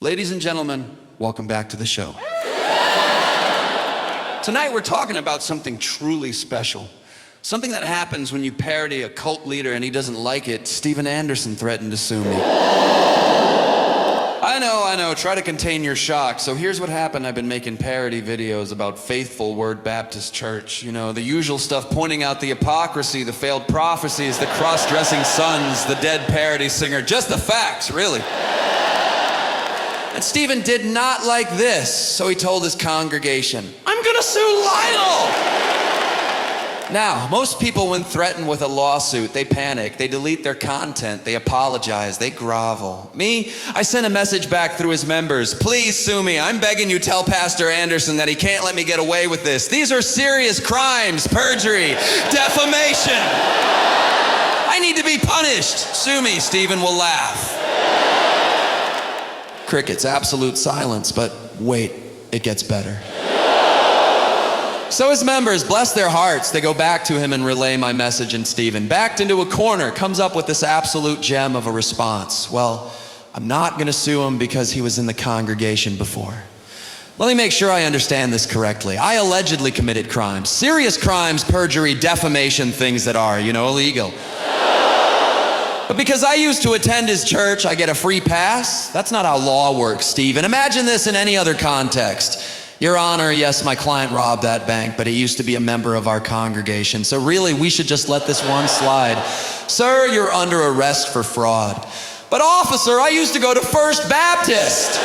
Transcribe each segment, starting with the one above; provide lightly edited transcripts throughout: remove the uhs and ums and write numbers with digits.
Ladies and gentlemen, welcome back to the show. Tonight we're talking about something truly special. Something that happens when you parody a cult leader and he doesn't like it. Steven Anderson threatened to sue me. I know, try to contain your shock. So here's what happened. I've been making parody videos about Faithful Word Baptist Church. You know, the usual stuff, pointing out the hypocrisy, the failed prophecies, the cross-dressing sons, the dead parody singer, just the facts, really. And Steven did not like this, so he told his congregation, "I'm gonna sue Lionel!" Now, most people when threatened with a lawsuit, they panic, they delete their content, they apologize, they grovel. Me, I sent a message back through his members, "Please sue me. I'm begging you, tell Pastor Anderson that he can't let me get away with this. These are serious crimes, perjury, defamation. I need to be punished. Sue me." Steven will laugh. Crickets, absolute silence, but wait, it gets better. So his members, bless their hearts, they go back to him and relay my message, and Steven, backed into a corner, comes up with this absolute gem of a response. "Well, I'm not gonna sue him because he was in the congregation before. Let me make sure I understand this correctly. I allegedly committed crimes, serious crimes, perjury, defamation, things that are, illegal. But because I used to attend his church, I get a free pass? That's not how law works, Steven. Imagine this in any other context. Your Honor, yes, my client robbed that bank, but he used to be a member of our congregation. So really, we should just let this one slide. Sir, you're under arrest for fraud. But officer, I used to go to First Baptist.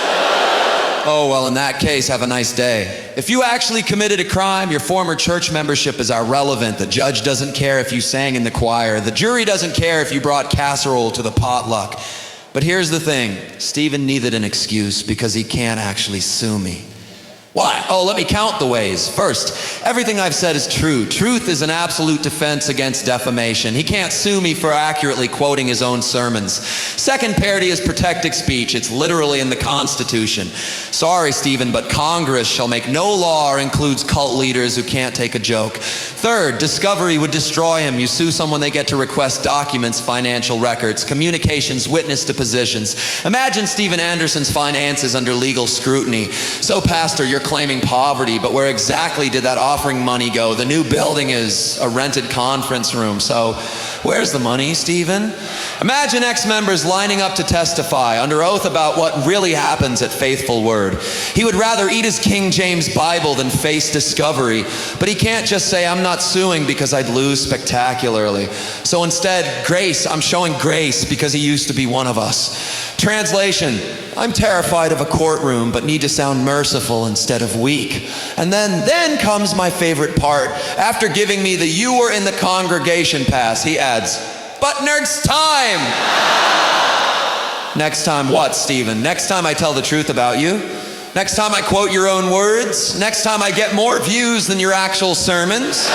Oh, well, in that case, have a nice day. If you actually committed a crime, your former church membership is irrelevant. The judge doesn't care if you sang in the choir. The jury doesn't care if you brought casserole to the potluck. But here's the thing. Steven needed an excuse because he can't actually sue me. Why? Oh, let me count the ways. First, everything I've said is true. Truth is an absolute defense against defamation. He can't sue me for accurately quoting his own sermons. Second, parody is protected speech. It's literally in the Constitution. Sorry, Steven, but Congress shall make no law or includes cult leaders who can't take a joke. Third, discovery would destroy him. You sue someone, they get to request documents, financial records, communications, witness depositions. Imagine Steven Anderson's finances under legal scrutiny. So, Pastor, you're claiming poverty, but where exactly did that offering money go? The new building is a rented conference room, so where's the money, Steven? Imagine ex-members lining up to testify under oath about what really happens at Faithful Word. He would rather eat his King James Bible than face discovery, but he can't just say, "I'm not suing because I'd lose spectacularly." So instead, grace, I'm showing grace because he used to be one of us. Translation, I'm terrified of a courtroom, but need to sound merciful instead of weak. And then comes my favorite part. After giving me the "you were in the congregation" pass, he adds, "But next time." Next time what, Steven? Next time I tell the truth about you? Next time I quote your own words? Next time I get more views than your actual sermons?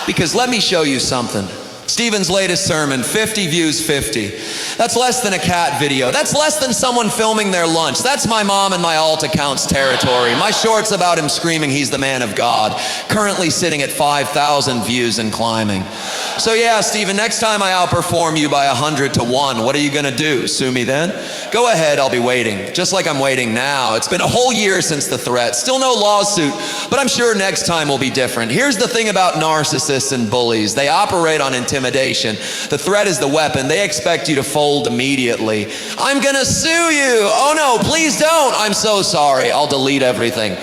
Because let me show you something. Steven's latest sermon, 50 views, 50. That's less than a cat video. That's less than someone filming their lunch. That's my mom and my alt accounts territory. My shorts about him screaming he's the man of God. Currently sitting at 5,000 views and climbing. So yeah, Steven, next time I outperform you by 100 to 1, what are you gonna do? Sue me then? Go ahead, I'll be waiting. Just like I'm waiting now. It's been a whole year since the threat. Still no lawsuit, but I'm sure next time will be different. Here's the thing about narcissists and bullies. They operate on intimidation. The threat is the weapon. They expect you to fold immediately. "I'm gonna sue you." "Oh no, please don't." "I'm so sorry. I'll delete everything."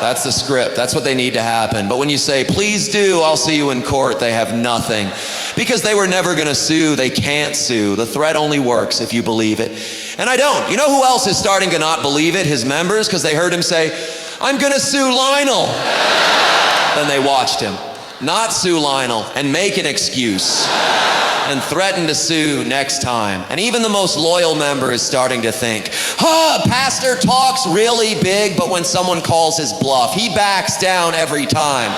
That's the script. That's what they need to happen. But when you say, "Please do, I'll see you in court," they have nothing. Because they were never gonna sue, they can't sue. The threat only works if you believe it. And I don't. You know who else is starting to not believe it? His members, because they heard him say, "I'm gonna sue Lionel." Then they watched him not sue Lionel and make an excuse and threaten to sue next time. And even the most loyal member is starting to think, pastor talks really big, but when someone calls his bluff, he backs down every time.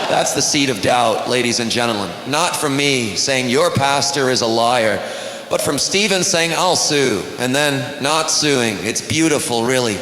That's the seed of doubt, ladies and gentlemen. Not from me saying your pastor is a liar, but from Steven saying I'll sue, and then not suing. It's beautiful, really.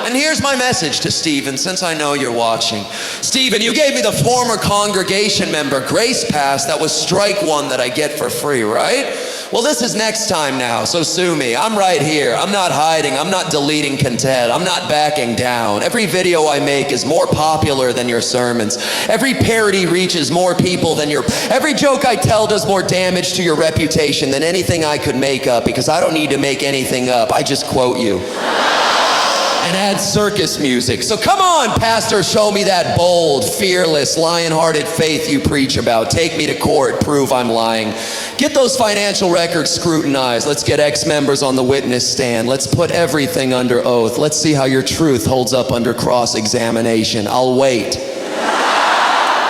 And here's my message to Steven, since I know you're watching. Steven, you gave me the former congregation member grace pass that was strike one that I get for free, right? Well, this is next time now, so sue me. I'm right here. I'm not hiding. I'm not deleting content. I'm not backing down. Every video I make is more popular than your sermons. Every parody reaches more people than your... Every joke I tell does more damage to your reputation than anything I could make up, because I don't need to make anything up. I just quote you. And add circus music. So come on, pastor, show me that bold, fearless, lion-hearted faith you preach about. Take me to court, prove I'm lying. Get those financial records scrutinized. Let's get ex-members on the witness stand. Let's put everything under oath. Let's see how your truth holds up under cross-examination. I'll wait.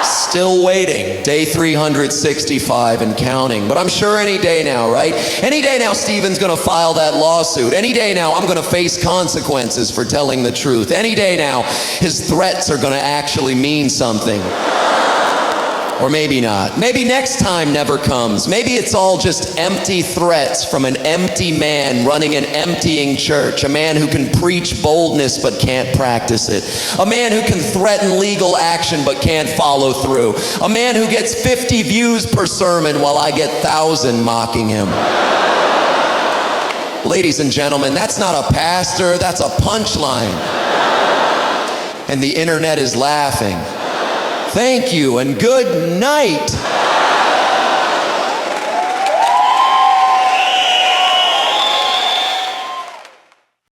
Still waiting, day 365 and counting. But I'm sure any day now, right? Any day now, Stephen's gonna file that lawsuit. Any day now, I'm gonna face consequences for telling the truth. Any day now, his threats are gonna actually mean something. Or maybe not. Maybe next time never comes. Maybe it's all just empty threats from an empty man running an emptying church. A man who can preach boldness but can't practice it. A man who can threaten legal action but can't follow through. A man who gets 50 views per sermon while I get 1,000 mocking him. Ladies and gentlemen, that's not a pastor, that's a punchline. And the internet is laughing. Thank you and good night.